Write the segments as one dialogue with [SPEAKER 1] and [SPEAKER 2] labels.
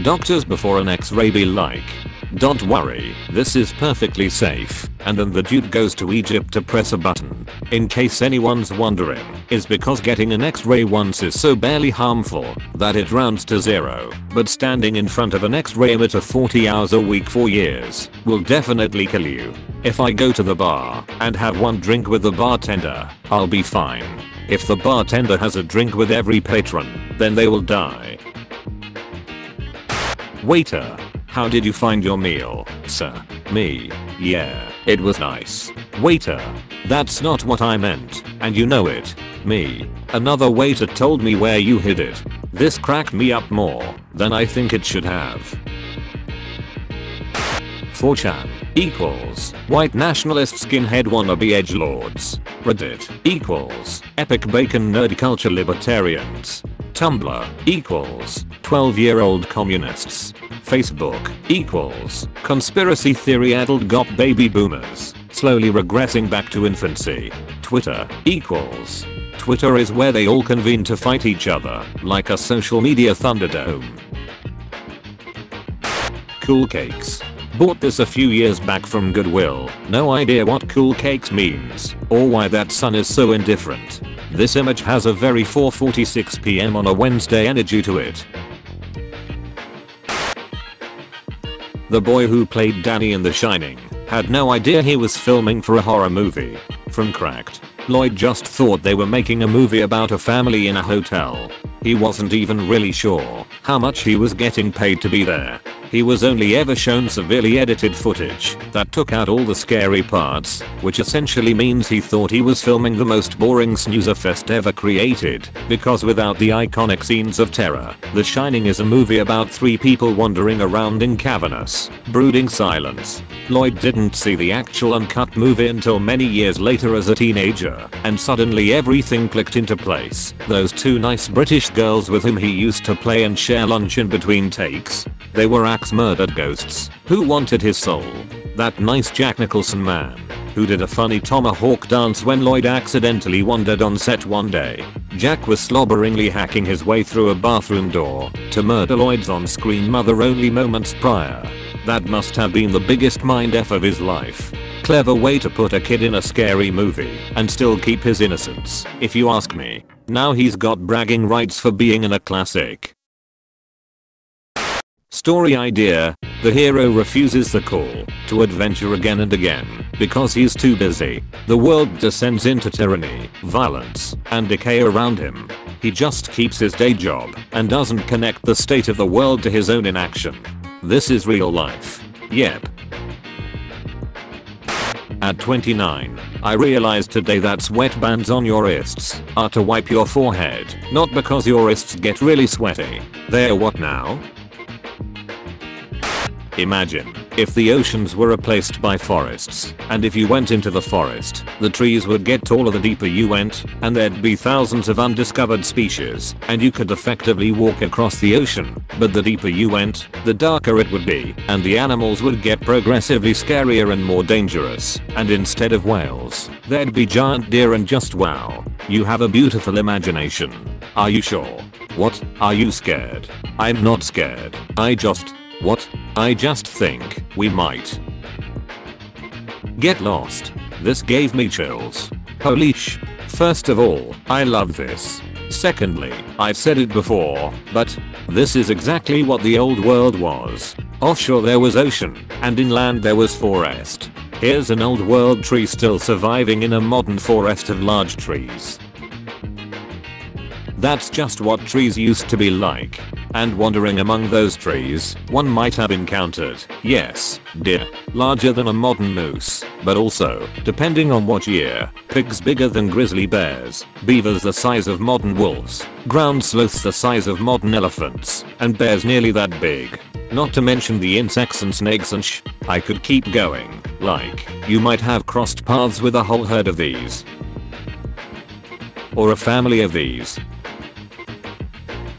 [SPEAKER 1] Doctors before an x-ray be like, "Don't worry, this is perfectly safe," and then the dude goes to Egypt to press a button. In case anyone's wondering, is because getting an x-ray once is so barely harmful that it rounds to zero, but standing in front of an x-ray emitter 40 hours a week for years will definitely kill you. If I go to the bar and have one drink with the bartender, I'll be fine. If the bartender has a drink with every patron, then they will die. Waiter, how did you find your meal, sir? Me, yeah, it was nice. Waiter, that's not what I meant, and you know it. Me, another waiter told me where you hid it. This cracked me up more than I think it should have. 4chan equals white nationalist skinhead wannabe edgelords. Reddit equals epic bacon nerd culture libertarians. Tumblr equals 12-year-old communists. Facebook equals conspiracy theory addled gop baby boomers slowly regressing back to infancy. Twitter equals Twitter is where they all convene to fight each other like a social media thunderdome. Cool cakes. Bought this a few years back from Goodwill. No idea what cool cakes means or why that son is so indifferent. This image has a very 4:46 PM on a Wednesday energy to it. The boy who played Danny in The Shining had no idea he was filming for a horror movie. From Cracked, Lloyd just thought they were making a movie about a family in a hotel. He wasn't even really sure how much he was getting paid to be there. He was only ever shown severely edited footage that took out all the scary parts, which essentially means he thought he was filming the most boring snoozer fest ever created, because without the iconic scenes of terror, The Shining is a movie about three people wandering around in cavernous, brooding silence. Lloyd didn't see the actual uncut movie until many years later as a teenager, and suddenly everything clicked into place. Those two nice British girls with whom he used to play and share lunch in between takes. They were axe-murdered ghosts who wanted his soul. That nice Jack Nicholson man who did a funny tomahawk dance when Lloyd accidentally wandered on set one day. Jack was slobberingly hacking his way through a bathroom door to murder Lloyd's on-screen mother only moments prior. That must have been the biggest mind F of his life. Clever way to put a kid in a scary movie and still keep his innocence, if you ask me. Now he's got bragging rights for being in a classic. Story idea: the hero refuses the call to adventure again and again because he's too busy. The world descends into tyranny, violence, and decay around him. He just keeps his day job and doesn't connect the state of the world to his own inaction. This is real life. Yep. At 29, I realized today that sweatbands on your wrists are to wipe your forehead, not because your wrists get really sweaty. They're what now? Imagine if the oceans were replaced by forests, and if you went into the forest, the trees would get taller the deeper you went, and there'd be thousands of undiscovered species, and you could effectively walk across the ocean, but the deeper you went, the darker it would be, and the animals would get progressively scarier and more dangerous, and instead of whales, there'd be giant deer and just wow. You have a beautiful imagination. Are you sure? What? Are you scared? I'm not scared. What? I just think we might get lost. This gave me chills. Holy sh. First of all, I love this. Secondly, I've said it before, but this is exactly what the old world was. Offshore there was ocean, and inland there was forest. Here's an old world tree still surviving in a modern forest of large trees. That's just what trees used to be like. And wandering among those trees, one might have encountered, yes, deer, larger than a modern moose, but also, depending on what year, pigs bigger than grizzly bears, beavers the size of modern wolves, ground sloths the size of modern elephants, and bears nearly that big. Not to mention the insects and snakes and I could keep going. Like, you might have crossed paths with a whole herd of these. Or a family of these.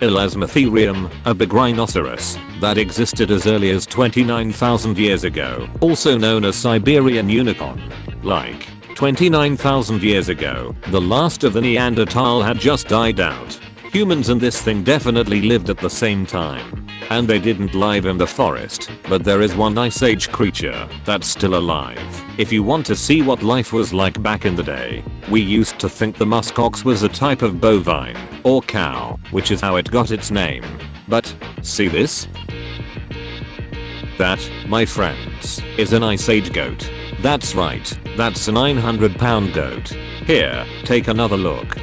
[SPEAKER 1] Elasmotherium, a big rhinoceros that existed as early as 29,000 years ago, also known as Siberian unicorn. Like, 29,000 years ago, the last of the Neanderthal had just died out. Humans and this thing definitely lived at the same time. and they didn't live in the forest, but there is one ice age creature that's still alive. If you want to see what life was like back in the day, we used to think the muskox was a type of bovine, or cow, which is how it got its name. But, see this? That, my friends, is an ice age goat. That's right, that's a 900-pound goat. Here, take another look.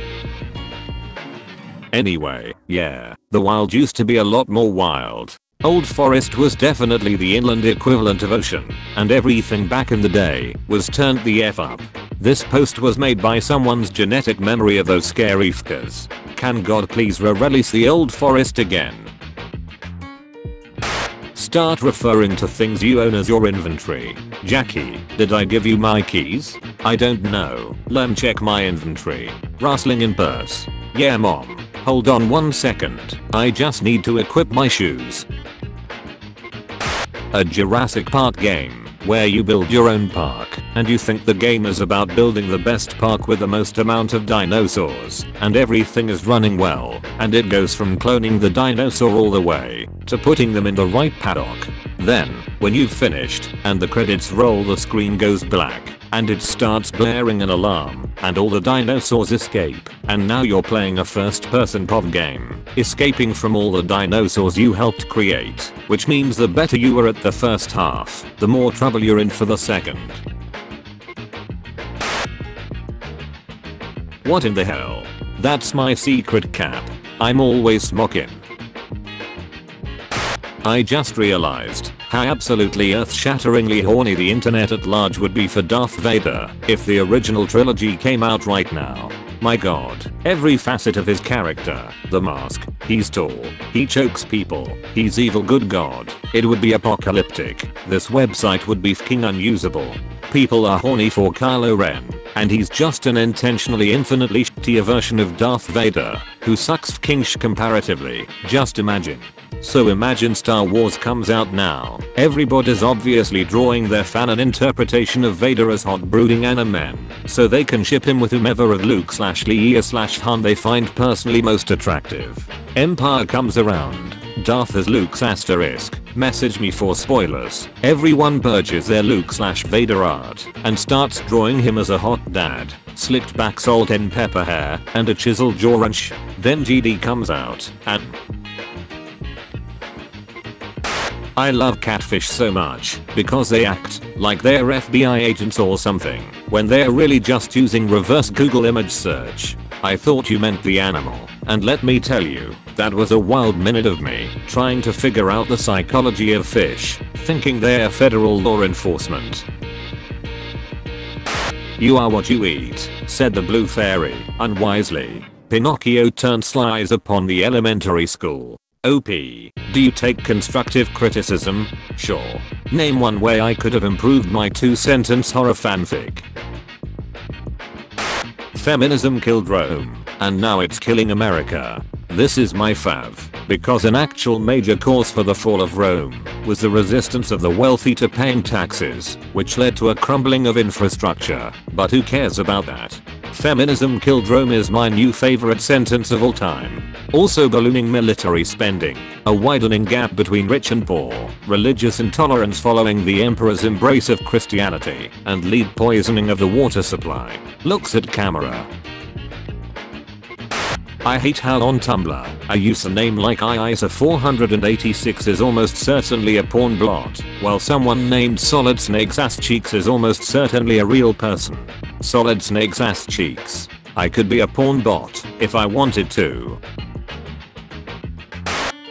[SPEAKER 1] Anyway, yeah, the wild used to be a lot more wild. Old Forest was definitely the inland equivalent of ocean, and everything back in the day was turned the F up. This post was made by someone's genetic memory of those scary fuckers. Can God please re-release the Old Forest again? Start referring to things you own as your inventory. Jackie, did I give you my keys? I don't know. Let me check my inventory. Rustling in purse. Yeah mom. Hold on 1 second. I just need to equip my shoes. A Jurassic Park game, where you build your own park, and you think the game is about building the best park with the most amount of dinosaurs, and everything is running well, and it goes from cloning the dinosaur all the way to putting them in the right paddock. Then, when you've finished, and the credits roll, the screen goes black, and it starts blaring an alarm, and all the dinosaurs escape, and now you're playing a first-person POV game, escaping from all the dinosaurs you helped create, which means the better you were at the first half, the more trouble you're in for the second. What in the hell? That's my secret cap. I'm always smoking. I just realized how absolutely earth-shatteringly horny the internet at large would be for Darth Vader if the original trilogy came out right now. My god, every facet of his character, the mask, he's tall, he chokes people, he's evil good god, it would be apocalyptic, this website would be fucking unusable. People are horny for Kylo Ren, and he's just an intentionally infinitely shittier version of Darth Vader, who sucks fucking comparatively, just imagine. So imagine Star Wars comes out now, everybody's obviously drawing their fanon interpretation of Vader as hot brooding anime, so they can ship him with whomever of Luke/Leia/Han they find personally most attractive. Empire comes around, Darth as Luke's asterisk, message me for spoilers. Everyone purges their Luke/Vader art and starts drawing him as a hot dad, slicked back salt and pepper hair and a chiseled jaw and then GD comes out and I love catfish so much because they act like they're FBI agents or something when they're really just using reverse Google image search. I thought you meant the animal, and let me tell you, that was a wild minute of me trying to figure out the psychology of fish, thinking they're federal law enforcement. You are what you eat, said the blue fairy, unwisely. Pinocchio turned sly eyes upon the elementary school. OP, do you take constructive criticism? Sure. Name one way I could have improved my 2-sentence horror fanfic. Feminism killed Rome, and now it's killing America. This is my fav, because an actual major cause for the fall of Rome was the resistance of the wealthy to paying taxes, which led to a crumbling of infrastructure. But who cares about that? Feminism killed Rome is my new favorite sentence of all time. Also ballooning military spending, a widening gap between rich and poor, religious intolerance following the emperor's embrace of Christianity, and lead poisoning of the water supply. Looks at camera. I hate how on Tumblr, a username like iisa486 is almost certainly a porn blot, while someone named Solid Snake's Ass Cheeks is almost certainly a real person. Solid Snake's Ass Cheeks. I could be a porn bot if I wanted to.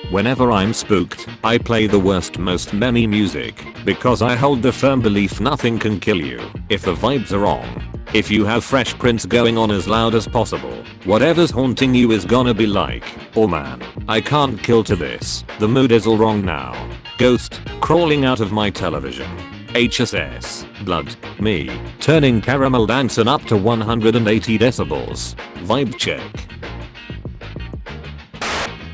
[SPEAKER 1] Whenever I'm spooked, I play the worst most meme music, because I hold the firm belief nothing can kill you if the vibes are wrong. If you have Fresh Prince going on as loud as possible, whatever's haunting you is gonna be like, oh man, I can't kill to this, the mood is all wrong now. Ghost, crawling out of my television. HSS, blood, me, turning caramel dancing up to 180 decibels. Vibe check.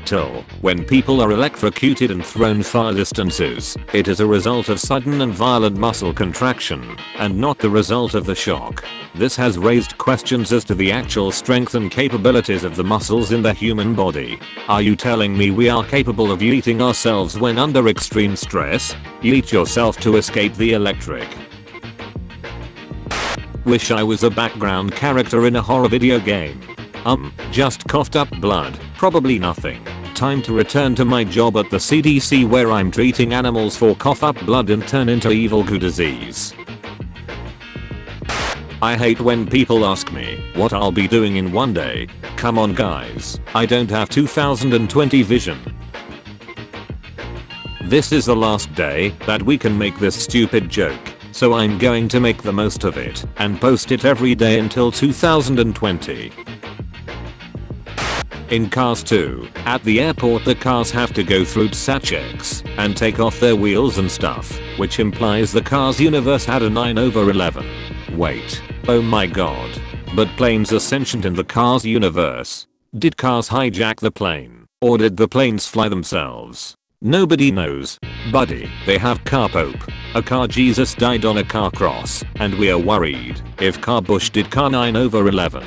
[SPEAKER 1] Till, when people are electrocuted and thrown far distances, it is a result of sudden and violent muscle contraction, and not the result of the shock. This has raised questions as to the actual strength and capabilities of the muscles in the human body. Are you telling me we are capable of yeeting ourselves when under extreme stress? Yeet yourself to escape the electric. Wish I was a background character in a horror video game. Just coughed up blood, probably nothing. Time to return to my job at the CDC where I'm treating animals for cough up blood and turn into evil goo disease. I hate when people ask me what I'll be doing in one day. Come on guys, I don't have 2020 vision. This is the last day that we can make this stupid joke, so I'm going to make the most of it and post it every day until 2020. In Cars 2, at the airport the cars have to go through TSA checks and take off their wheels and stuff, which implies the Cars universe had a 9/11. Wait, oh my god. But planes are sentient in the Cars universe. Did cars hijack the plane, or did the planes fly themselves? Nobody knows. Buddy, they have car pope. A car Jesus died on a car cross, and we are worried if car Bush did car 9/11.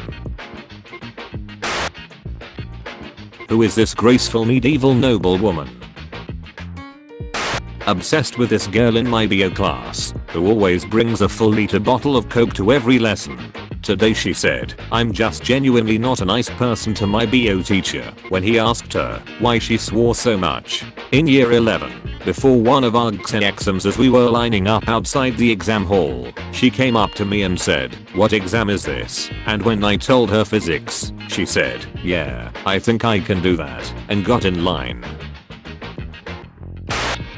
[SPEAKER 1] Who is this graceful medieval noblewoman? Obsessed with this girl in my bio class, who always brings a full liter bottle of Coke to every lesson. Today she said, I'm just genuinely not a nice person to my bio teacher when he asked her why she swore so much. In year 11, before one of our exams as we were lining up outside the exam hall, she came up to me and said, what exam is this? And when I told her physics, she said, yeah, I think I can do that, and got in line.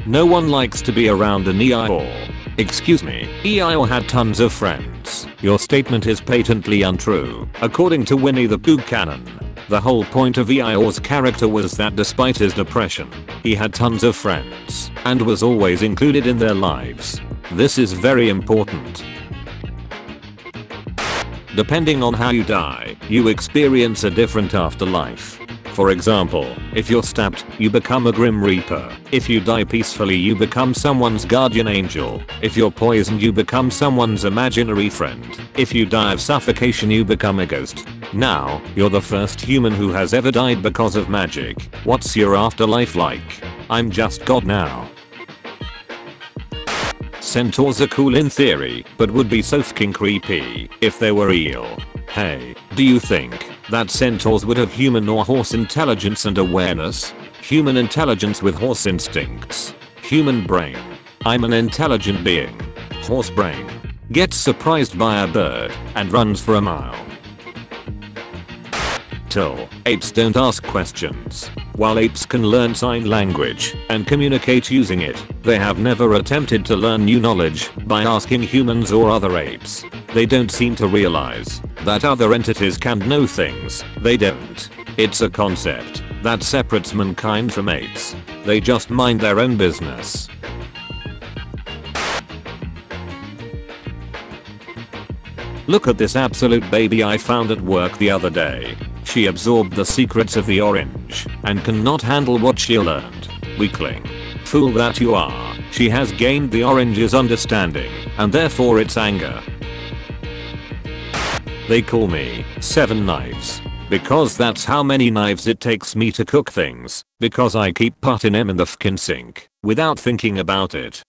[SPEAKER 1] No one likes to be around an EIO. Excuse me, EIO had tons of friends. Your statement is patently untrue. According to Winnie the Pooh canon, the whole point of EIO's character was that despite his depression, he had tons of friends and was always included in their lives. This is very important. Depending on how you die, you experience a different afterlife. For example, if you're stabbed, you become a Grim Reaper. If you die peacefully, you become someone's guardian angel. If you're poisoned, you become someone's imaginary friend. If you die of suffocation, you become a ghost. Now, you're the first human who has ever died because of magic. What's your afterlife like? I'm just God now. Centaurs are cool in theory, but would be so fucking creepy if they were real. Hey, do you think that centaurs would have human or horse intelligence and awareness? Human intelligence with horse instincts. Human brain. I'm an intelligent being. Horse brain. Gets surprised by a bird and runs for a mile. Till, apes don't ask questions. While apes can learn sign language and communicate using it, they have never attempted to learn new knowledge by asking humans or other apes. They don't seem to realize that other entities can know things they don't. It's a concept that separates mankind from apes. They just mind their own business. Look at this absolute baby I found at work the other day. She absorbed the secrets of the orange and cannot handle what she learned. Weakling. Fool that you are. She has gained the orange's understanding and therefore its anger. They call me 7 Knives. Because that's how many knives it takes me to cook things. Because I keep putting them in the fkin sink without thinking about it.